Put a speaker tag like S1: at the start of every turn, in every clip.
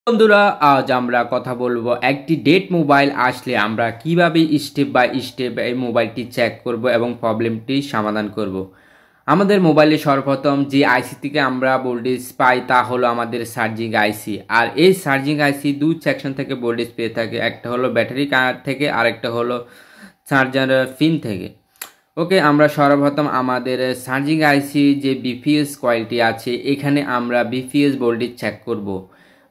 S1: বন্ধুরা, আজ আমরা কথা বলবো একটি ডেড মোবাইল আসলে আমরা কিভাবে স্টেপ বাই স্টেপ এই মোবাইলটি চেক করব এবং প্রবলেমটি সমাধান করব। আমাদের মোবাইলে সর্বপ্রথম যে আইসি থেকে আমরা ভোল্টেজ পাই তা হলো আমাদের চার্জিং আইসি। আর এই চার্জিং আইসি দুই সেকশন থেকে ভোল্টেজ পেয়ে থাকে, একটা হলো ব্যাটারি কার্ড থেকে আর একটা হলো চার্জার পিন থেকে। ওকে, আমরা সর্বপ্রথম আমাদের চার্জিং আইসি যে বিপিএস কয়েলটি আছে এখানে আমরা বিপিএস ভোল্টেজ চেক করব।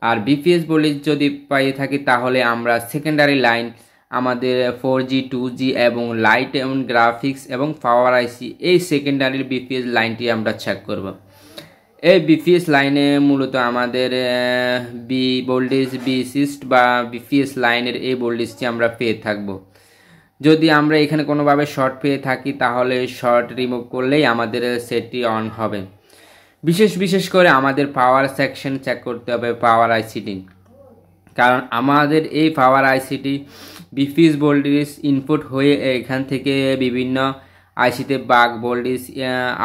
S1: আর বিপিএস ভোল্টেজ যদি পাই থাকি তাহলে আমরা সেকেন্ডারি লাইন আমাদের 4G 2G এবং লাইট এবং গ্রাফিক্স এবং পাওয়ার আইসি এই সেকেন্ডারির বিপিএস লাইনটি আমরা চেক করব। এই বিপিএস লাইনে মূলত আমাদের বি ভোল্টেজ বি সিস্ট বা বিপিএস লাইনের এই ভোল্টেজটি আমরা পেয়ে থাকব। যদি আমরা এখানে কোনোভাবে শর্ট পেয়ে থাকি তাহলে শর্ট রিমুভ করলেই আমাদের সেটটি অন হবে। বিশেষ করে আমাদের পাওয়ার সেকশন চেক করতে হবে পাওয়ার আইসিটি, কারণ আমাদের এই পাওয়ার আইসিটি বিপিএস ভোল্টেজ ইনপুট হয়ে এখান থেকে বিভিন্ন আইসিতে বাক ভোল্টেজ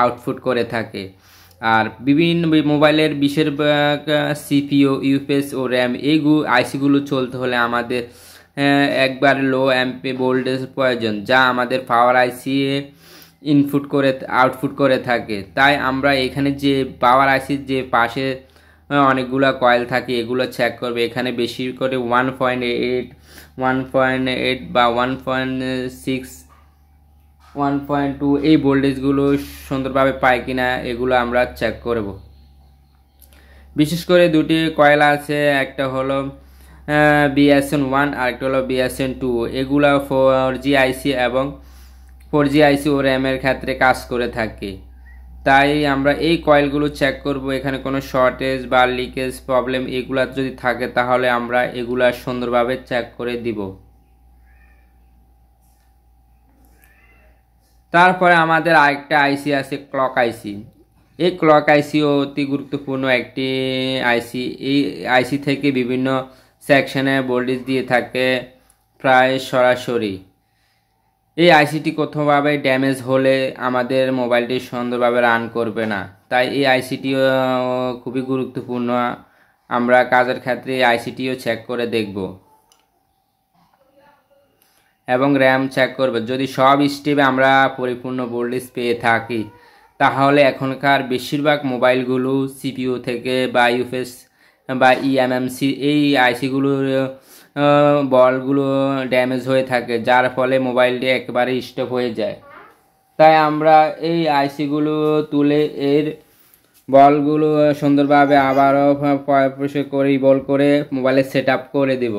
S1: আউটপুট করে থাকে। আর বিভিন্ন মোবাইলের বেশিরভাগ সিপিইউ ইউপিএস ও র্যাম এই আইসিগুলো চলতে হলে আমাদের একবার লো অ্যাম্পে ভোল্টেজ প্রয়োজন, যা আমাদের পাওয়ার আইসি ইনপুট করে আউটপুট করে থাকে। তাই আমরা এখানে যে পাওয়ার আইসির যে পাশে অনেকগুলো কয়েল থাকে এগুলো চেক করবে। এখানে বেশি করে 1.8 1.8 বা 1.6 1.2 এই ভোল্টেজগুলো সুন্দরভাবে পায় কিনা এগুলো আমরা চেক করব। বিশেষ করে দুটি কয়েল আছে, একটা হলো BSN1 আর একটা হলো BSN2। এগুলো 4G আইসি এবং 4G আইসি ও র্যামের ক্ষেত্রে কাজ করে থাকে। তাই আমরা এই কয়েলগুলো চেক করব। এখানে কোনো শর্টেজ বা লিকেজ প্রবলেম এগুলা যদি থাকে তাহলে আমরা এগুলা সুন্দরভাবে চেক করে দিব। তারপরে আমাদের আরেকটা আইসি আছে ক্লক আইসি। এই ক্লক আইসিও অতি গুরুত্বপূর্ণ একটি আইসি। এই আইসি থেকে বিভিন্ন সেকশনে ভোল্টেজ দিয়ে থাকে প্রায় সরাসরি। এই আইসিটি কোথাওভাবে ড্যামেজ হলে আমাদের মোবাইলটি সুন্দরভাবে রান করবে না। তাই এই আইসিটিও খুবই গুরুত্বপূর্ণ। আমরা কাজের ক্ষেত্রে এই আইসিটিও চেক করে দেখব এবং র্যাম চেক করব। যদি সব স্টেপে আমরা পরিপূর্ণ ভোল্টেজ পেয়ে থাকি তাহলে এখনকার বেশিরভাগ মোবাইলগুলো সিপিইউ থেকে বা ইউপিএস বা ইএমএমসি এই আইসিগুলোর বলগুলো ড্যামেজ হয়ে থাকে, যার ফলে মোবাইলটি একেবারে স্টপ হয়ে যায়। তাই আমরা এই আইসিগুলো তুলে এর বলগুলো সুন্দরভাবে আবারও পরিষ্কার করে বল করে মোবাইলে সেট আপ করে দেব।